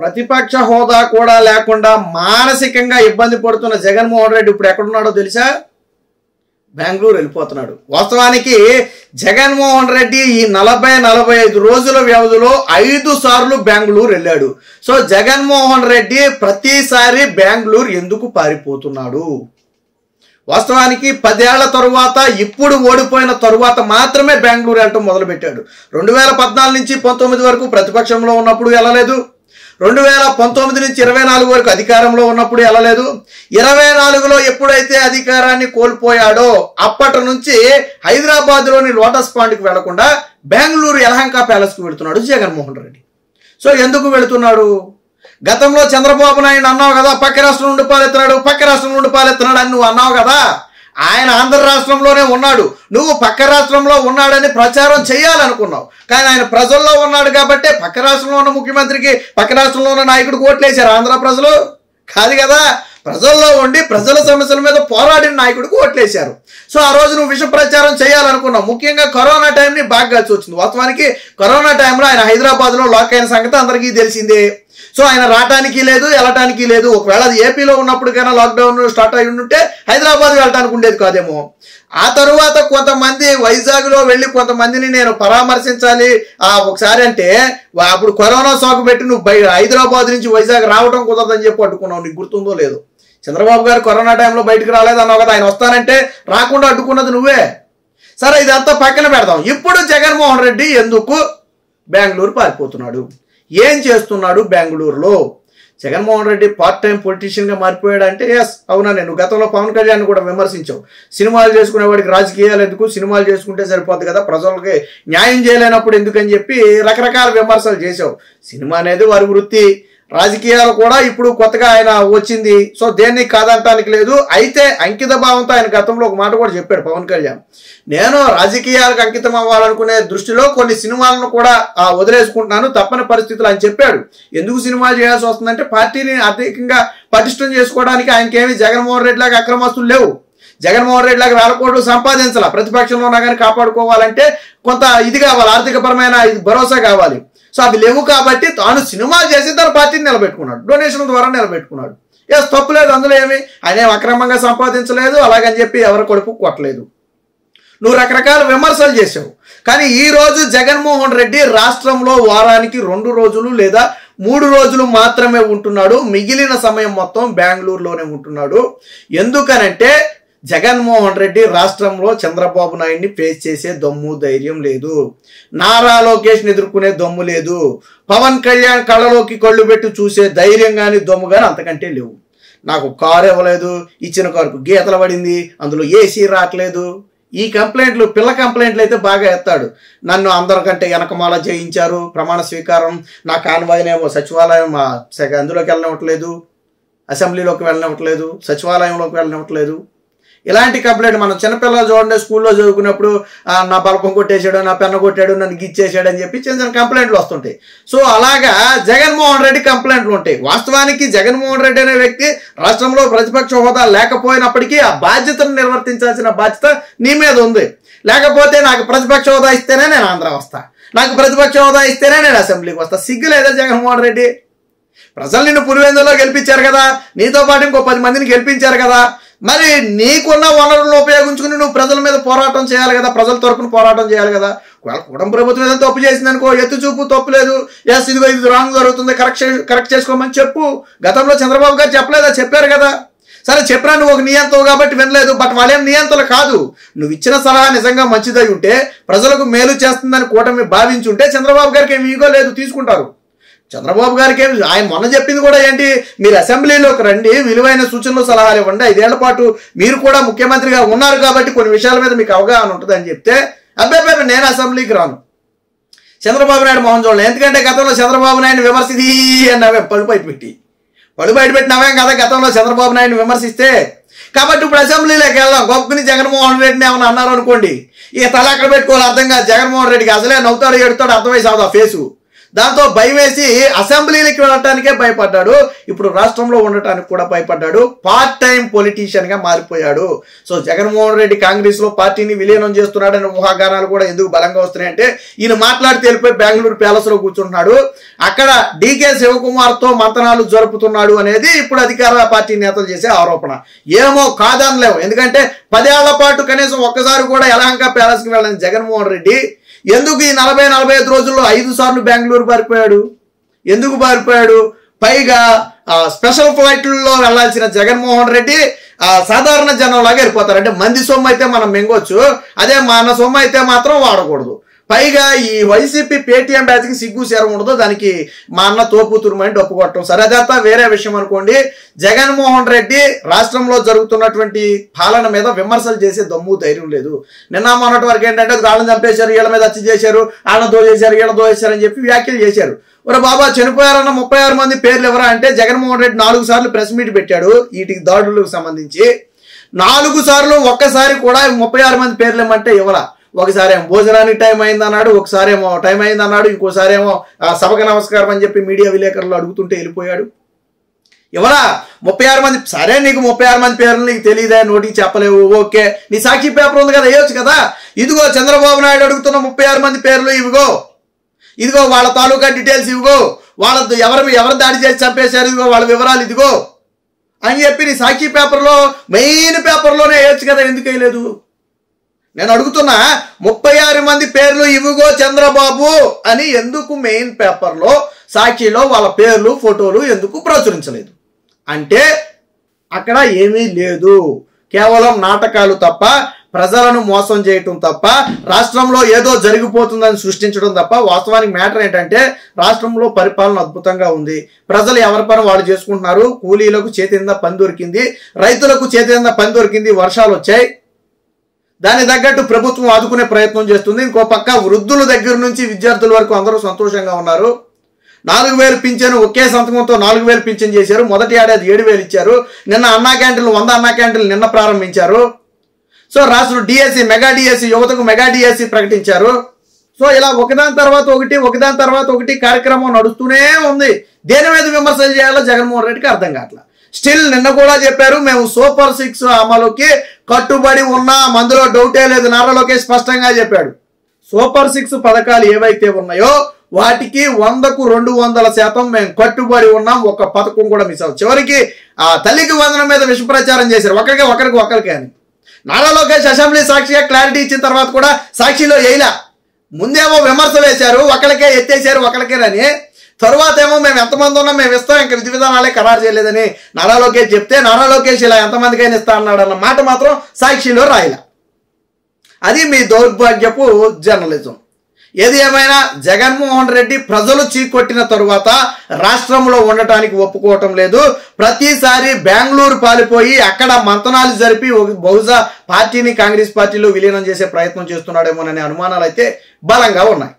ప్రతిపక్ష హోదా కూడా లేకుండా మానసికంగా ఇబ్బంది పడుతున్న జగన్మోహన్ రెడ్డి ఇప్పుడు ఎక్కడున్నాడో తెలుసా? బెంగళూరు వెళ్ళిపోతున్నాడు. వాస్తవానికి జగన్మోహన్ రెడ్డి ఈ 40-45 రోజుల వ్యవధిలో 5 సార్లు బెంగళూరు వెళ్ళాడు. సో జగన్మోహన్ రెడ్డి ప్రతిసారి బెంగళూరు ఎందుకు పారిపోతున్నాడు? వాస్తవానికి 10 ఏళ్ల తరువాత, ఇప్పుడు ఓడిపోయిన తరువాత మాత్రమే బెంగళూరు వెళ్ళటం మొదలుపెట్టాడు. 2014 నుంచి 19 వరకు ప్రతిపక్షంలో ఉన్నప్పుడు వెళ్ళలేదు. 2019 నుంచి 24 వరకు అధికారంలో ఉన్నప్పుడు వెళ్ళలేదు. 24లో ఎప్పుడైతే అధికారాన్ని కోల్పోయాడో అప్పటి నుంచి హైదరాబాద్లోని లోటస్ పాండ్కి వెళ్లకుండా బెంగళూరు యలహంక ప్యాలెస్కు వెళుతున్నాడు జగన్మోహన్ రెడ్డి. సో ఎందుకు వెళుతున్నాడు? గతంలో చంద్రబాబు నాయుడు అన్నావు కదా, పక్క రాష్ట్రం నుండి పాలెత్తున్నాడు అని నువ్వు అన్నావు కదా. ఆయన ఆంధ్ర రాష్ట్రంలోనే ఉన్నాడు, నువ్వు పక్క రాష్ట్రంలో ఉన్నాడని ప్రచారం చేయాలనుకున్నావు. కానీ ఆయన ప్రజల్లో ఉన్నాడు కాబట్టి పక్క రాష్ట్రంలో ఉన్న ముఖ్యమంత్రికి, పక్క రాష్ట్రంలో ఉన్న నాయకుడికి ఓట్లేశారు ఆంధ్ర ప్రజలు కాదు కదా. ప్రజల్లో ఉండి ప్రజల సమస్యల మీద పోరాడిన నాయకుడికి ఓట్లేశారు. సో ఆ రోజు నువ్వు విష ప్రచారం చేయాలనుకున్నావు. ముఖ్యంగా కరోనా టైంని బాగా కలిసి వచ్చింది. వాస్తవానికి కరోనా టైంలో ఆయన హైదరాబాద్లో లాక్ అయిన సంగతి అందరికీ తెలిసిందే. సో ఆయన రావటానికి లేదు, వెళ్ళటానికి లేదు. ఒకవేళ అది ఏపీలో ఉన్నప్పటికైనా లాక్డౌన్ స్టార్ట్ అయి ఉంటే హైదరాబాద్ వెళ్ళటానికి ఉండేది కాదేమో. ఆ తరువాత కొంతమంది వైజాగ్లో వెళ్ళి కొంతమందిని నేను పరామర్శించాలి ఒకసారి అంటే, అప్పుడు కరోనా సాకు పెట్టి నువ్వు హైదరాబాద్ నుంచి వైజాగ్ రావడం కుదరదని చెప్పి అడ్డుకున్నావు. నీకు గుర్తుందో లేదు? చంద్రబాబు గారు కరోనా టైంలో బయటకు రాలేదన్నావు కదా. ఆయన వస్తానంటే రాకుండా అడ్డుకున్నది నువ్వే. సరే, ఇదంతా పక్కన పెడదాం. ఇప్పుడు జగన్మోహన్ రెడ్డి ఎందుకు బెంగళూరు పారిపోతున్నాడు? ఏం చేస్తున్నాడు బెంగళూరులో? జగన్మోహన్ రెడ్డి పార్ట్ టైం పొలిటీషియన్గా మారిపోయాడు అంటే ఎస్, అవునా. నేను గతంలో పవన్ కళ్యాణ్ కూడా విమర్శించావు. సినిమాలు చేసుకునేవాడికి రాజకీయాలు ఎందుకు, సినిమాలు చేసుకుంటే సరిపోద్ది కదా, ప్రజలకి న్యాయం చేయలేనప్పుడు ఎందుకని చెప్పి రకరకాల విమర్శలు చేసావు. సినిమా అనేది వారి వృత్తి, రాజకీయాలు కూడా ఇప్పుడు కొత్తగా ఆయన వచ్చింది. సో దేన్ని కాదంటానికి లేదు. అయితే అంకిత భావంతో ఆయన గతంలో ఒక మాట కూడా చెప్పాడు పవన్ కళ్యాణ్, నేను రాజకీయాలకు అంకితం అవ్వాలనుకునే దృష్టిలో కొన్ని సినిమాలను కూడా వదిలేసుకుంటున్నాను తప్పని పరిస్థితులు అని చెప్పాడు. ఎందుకు సినిమాలు చేయాల్సి వస్తుందంటే పార్టీని ఆర్థికంగా పటిష్టం చేసుకోవడానికి. ఆయనకేమి జగన్మోహన్ రెడ్డి లాగా అక్రమస్తులు లేవు, జగన్మోహన్ రెడ్డి లాగా 1000 కోట్లు సంపాదించాల. ప్రతిపక్షంలో ఉన్నా కానీ కాపాడుకోవాలంటే కొంత ఇది కావాలి, ఆర్థికపరమైన భరోసా కావాలి. సో అవి లేవు కాబట్టి తాను సినిమాలు చేసి తన పార్టీని నిలబెట్టుకున్నాడు, డొనేషన్ ద్వారా నిలబెట్టుకున్నాడు. ఎస్, తప్పు లేదు అందులో. ఏమి ఆయన అక్రమంగా సంపాదించలేదు, అలాగని చెప్పి ఎవరి కొడుకు కొట్టలేదు. నువ్వు రకరకాల విమర్శలు చేసావు. కానీ ఈ రోజు జగన్మోహన్ రెడ్డి రాష్ట్రంలో వారానికి 2 రోజులు లేదా 3 రోజులు మాత్రమే ఉంటున్నాడు. మిగిలిన సమయం మొత్తం బెంగళూరులోనే ఉంటున్నాడు. ఎందుకనంటే జగన్మోహన్ రెడ్డి రాష్ట్రంలో చంద్రబాబు నాయుడిని ఫేస్ చేసే దమ్ము ధైర్యం లేదు, నారా లోకేష్ని ఎదుర్కొనే దమ్ము లేదు, పవన్ కళ్యాణ్ కళ్ళలోకి కళ్ళు పెట్టి చూసే ధైర్యం కానీ దమ్ము కానీ అంతకంటే లేవు. నాకు కారు ఇవ్వలేదు, ఇచ్చిన కారుకు గీతలు పడింది, అందులో ఏసీ రావట్లేదు. ఈ కంప్లైంట్లు, పిల్ల కంప్లైంట్లు అయితే బాగా ఎత్తాడు. నన్ను అందరికంటే వెనకమాల చేయించారు, ప్రమాణ స్వీకారం, నా కాన్వాయ్నేమో సచివాలయం అందులోకి వెళ్ళనివ్వట్లేదు, అసెంబ్లీలోకి వెళ్ళనివ్వట్లేదు, సచివాలయంలోకి వెళ్ళనివ్వట్లేదు. ఇలాంటి కంప్లైంట్ మనం చిన్నపిల్లలు చూడండి, స్కూల్లో చదువుకున్నప్పుడు నా బల్పం కొట్టేశాడు, నా పెన్ను కొట్టాడు, నన్ను గిచ్చేసాడు అని చెప్పి చిన్న చిన్న కంప్లైంట్లు వస్తుంటాయి. సో అలాగా జగన్మోహన్ రెడ్డి కంప్లైంట్లు ఉంటాయి. వాస్తవానికి జగన్మోహన్ రెడ్డి అనే వ్యక్తి రాష్ట్రంలో ప్రతిపక్ష హోదా లేకపోయినప్పటికీ ఆ బాధ్యతను నిర్వర్తించాల్సిన బాధ్యత నీ మీద ఉంది. లేకపోతే నాకు ప్రతిపక్ష హోదా ఇస్తేనే నేను ఆంధ్ర వస్తా, నాకు ప్రతిపక్ష హోదా ఇస్తేనే నేను అసెంబ్లీకి వస్తా. సిగ్గు లేదా జగన్మోహన్ రెడ్డి? ప్రజలు నిన్ను పులివెందులో గెలిపించారు కదా, నీతో పాటు ఇంకో 10 మందిని గెలిపించారు కదా. మరి నీకున్న వనరులను ఉపయోగించుకుని నువ్వు ప్రజల మీద పోరాటం చేయాలి కదా, ప్రజల తరపున పోరాటం చేయాలి కదా. కూటమి ప్రభుత్వం ఏదైనా తప్పు చేసింది అనుకో, ఎత్తు చూపు, తప్పు లేదు, ఎస్ ఇదిగో ఇది రాంగ్ జరుగుతుంది, కరెక్ట్ చేసుకోమని చెప్పు. గతంలో చంద్రబాబు గారు చెప్పలేదా? చెప్పారు కదా. సరే చెప్పినా నువ్వు ఒక నియంత్రవు కాబట్టి వినలేదు. బట్ వాళ్ళేం నియంత్రలు కాదు. నువ్వు ఇచ్చిన సలహా నిజంగా మంచిదై ఉంటే, ప్రజలకు మేలు చేస్తుందని కూటమి భావించుంటే చంద్రబాబు గారికి ఏమి ఈగో లేదు, తీసుకుంటారు. చంద్రబాబు గారికి ఆయన మొన్న చెప్పింది కూడా ఏంటి, మీరు అసెంబ్లీలోకి రండి, విలువైన సూచనలు సలహాలు ఇవ్వండి, 5 ఏళ్ల పాటు మీరు కూడా ముఖ్యమంత్రిగా ఉన్నారు కాబట్టి కొన్ని విషయాల మీద మీకు అవగాహన ఉంటుంది అని చెప్తే, అబ్బాయి నేను అసెంబ్లీకి రాను, చంద్రబాబు నాయుడు మోహన్ చూడలేదు. ఎందుకంటే గతంలో చంద్రబాబు నాయుడు విమర్శిది అన్నావే, పళ్ళు బయట పెట్టినవేం కదా గతంలో చంద్రబాబు నాయుడు విమర్శిస్తే. కాబట్టి ఇప్పుడు అసెంబ్లీలోకి వెళ్దాం. గొప్పని జగన్మోహన్ రెడ్డిని ఏమైనా అన్నారు అనుకోండి, ఇక తల అక్కడ పెట్టుకోవాలి, అర్థం కాదు. జగన్మోహన్ రెడ్డికి అసలే నవ్వుతాడు, ఎడుతాడు, అర్థమై సాదు ఆ ఫేసు. దాంతో భయం వేసి అసెంబ్లీకి వెళ్ళటానికే భయపడ్డాడు. ఇప్పుడు రాష్ట్రంలో ఉండటానికి కూడా భయపడ్డాడు. పార్ట్ టైం పొలిటీషియన్ గా మారిపోయాడు. సో జగన్మోహన్ రెడ్డి కాంగ్రెస్ లో పార్టీని విలీనం చేస్తున్నాడని ఊహాగానాలు కూడా ఎందుకు బలంగా వస్తున్నాయంటే ఈయన మాట్లాడితే వెళ్ళిపోయి బెంగళూరు ప్యాలెస్ లో కూర్చుంటున్నాడు. అక్కడ డీకే శివకుమార్ తో మంతనాలు జరుపుతున్నాడు అనేది ఇప్పుడు అధికార పార్టీ నేతలు చేసే ఆరోపణ. ఏమో కాదనలేవు, ఎందుకంటే 10 ఏళ్ల పాటు కనీసం ఒక్కసారి కూడా యలహంక ప్యాలెస్ కి వెళ్ళని జగన్మోహన్ రెడ్డి ఎందుకు ఈ 40-45 రోజుల్లో 5 సార్లు బెంగళూరు పారిపోయాడు? ఎందుకు పారిపోయాడు? పైగా స్పెషల్ ఫ్లైట్లలో వెళ్లాల్సిన జగన్మోహన్ రెడ్డి సాధారణ జనంలాగా వెళ్ళిపోతారు. అంటే మంది సొమ్ము అయితే మనం మింగొచ్చు, అదే మన సొమ్ము అయితే మాత్రం వాడకూడదు. పైగా ఈ వైసీపీ పేటీఎం బ్యాచ్ కి సిగ్గు సేరం ఉండదు, దానికి మా అన్న తోపుతురుమని డప్పు కొట్టడం. సరే అదంతా వేరే విషయం అనుకోండి. జగన్మోహన్ రెడ్డి రాష్ట్రంలో జరుగుతున్నటువంటి పాలన మీద విమర్శలు చేసే దమ్ము ధైర్యం లేదు. నిన్న మొన్నటి వరకు ఏంటంటే వాళ్ళని చంపేశారు, వీళ్ళ మీద హత్య చేశారు, వాళ్ళని దోచేశారు, వీళ్ళ దోచేశారు అని చెప్పి వ్యాఖ్యలు చేశారు. ఒరే బాబా, చనిపోయారన్న 36 మంది పేర్లు ఎవరా అంటే జగన్మోహన్ రెడ్డి 4 సార్లు ప్రెస్ మీట్ పెట్టాడు వీటికి దాడులకు సంబంధించి. 4 సార్లు ఒక్కసారి కూడా 36 మంది పేర్లు ఏమంటే ఇవ్వరా. ఒకసారి ఏమో భోజనానికి టైం అయింది అన్నాడు, ఒకసారి ఏమో టైం అయింది అన్నాడు, ఇంకోసారి ఏమో సభకు నమస్కారం అని చెప్పి మీడియా విలేకరులు అడుగుతుంటే వెళ్ళిపోయాడు. ఎవరా 36 మంది? సరే నీకు 36 మంది పేర్లు నీకు తెలియదా, నోటికి చెప్పలేవు, ఓకే, నీ సాక్షి పేపర్ ఉంది కదా, వేయొచ్చు కదా. ఇదిగో చంద్రబాబు నాయుడు అడుగుతున్న 36 మంది పేర్లు ఇదిగో వాళ్ళ తాలూకా డీటెయిల్స్ ఇదిగో, వాళ్ళ ఎవరు దాడి చేసి చంపేశారు ఇదిగో వాళ్ళ వివరాలు ఇదిగో అని చెప్పి నీ సాక్షి పేపర్లో మెయిన్ పేపర్లోనే వేయొచ్చు కదా, ఎందుకు వేయలేదు? నేను అడుగుతున్నా, 36 మంది పేర్లు ఇవిగో చంద్రబాబు అని ఎందుకు మెయిన్ పేపర్లో సాక్షిలో వాళ్ళ పేర్లు ఫోటోలు ఎందుకు ప్రచురించలేదు? అంటే అక్కడ ఏమీ లేదు, కేవలం నాటకాలు తప్ప, ప్రజలను మోసం చేయటం తప్ప, రాష్ట్రంలో ఏదో జరిగిపోతుందని సృష్టించడం తప్ప. వాస్తవానికి మ్యాటర్ ఏంటంటే రాష్ట్రంలో పరిపాలన అద్భుతంగా ఉంది, ప్రజలు ఎవరి పని వాళ్ళు చేసుకుంటున్నారు, కూలీలకు చేతింద పని దొరికింది, రైతులకు చేతింద పని దొరికింది, వర్షాలు వచ్చాయి, దాని తగ్గట్టు ప్రభుత్వం ఆదుకునే ప్రయత్నం చేస్తుంది. ఇంకో పక్క వృద్ధుల దగ్గర నుంచి విద్యార్థుల వరకు అందరూ సంతోషంగా ఉన్నారు. 4000 పింఛను ఒకే సంతకంతో 4000 పింఛన్ చేశారు. మొదటి ఏడాది 7000 ఇచ్చారు. నిన్న అన్నా క్యాంటీన్లు 100 అన్నా క్యాంటీన్లు నిన్న ప్రారంభించారు. సో రాష్ట్రం డిఎస్సి, మెగా డిఎస్సి, యువతకు మెగా డిఎస్సి ప్రకటించారు. సో ఇలా ఒకదాని తర్వాత ఒకటి కార్యక్రమం నడుస్తూనే ఉంది. దేని మీద విమర్శలు చేయాలో జగన్మోహన్ రెడ్డికి అర్థం కావట్లేదు. స్టిల్ నిన్న కూడా చెప్పారు, మేము సూపర్ 6 అమలుకి కట్టుబడి ఉన్నాం, అందులో డౌటే లేదు. నారా లోకేష్ స్పష్టంగా చెప్పాడు. సూపర్ 6 పథకాలు ఏవైతే ఉన్నాయో వాటికి 100కు 200% మేము కట్టుబడి ఉన్నాం. ఒక పథకం కూడా మిస్ అవ్వదు. చివరికి తల్లికి వందనం మీద విష ప్రచారం చేశారు, ఒకరికి అని. నారా లోకేష్ అసెంబ్లీ సాక్షిగా క్లారిటీ ఇచ్చిన తర్వాత కూడా సాక్షిలో వేయలా. ముందేమో విమర్శ వేశారు, ఒకరికే ఎత్తేసారు, ఒకరికేనని. తరువాత ఏమో మేము ఎంతమంది ఉన్నాం మేము ఇస్తాం, ఇంకా విధి విధానాలే ఖరారు చేయలేదని నారా లోకేష్ చెప్తే, నారా లోకేష్ ఇలా ఎంతమందికైనా ఇస్తా అన్నాడు అన్న మాట మాత్రం సాక్షిలో రాయలా. అది మీ దౌర్భాగ్యపు జర్నలిజం. ఏది ఏమైనా జగన్మోహన్ రెడ్డి ప్రజలు చీకొట్టిన తరువాత రాష్ట్రంలో ఉండటానికి ఒప్పుకోవటం లేదు. ప్రతిసారి బెంగళూరు పాలిపోయి అక్కడ మంతనాలు జరిపి బహుశా పార్టీని కాంగ్రెస్ పార్టీలో విలీనం చేసే ప్రయత్నం చేస్తున్నాడేమోననే అనుమానాలు అయితే బలంగా ఉన్నాయి.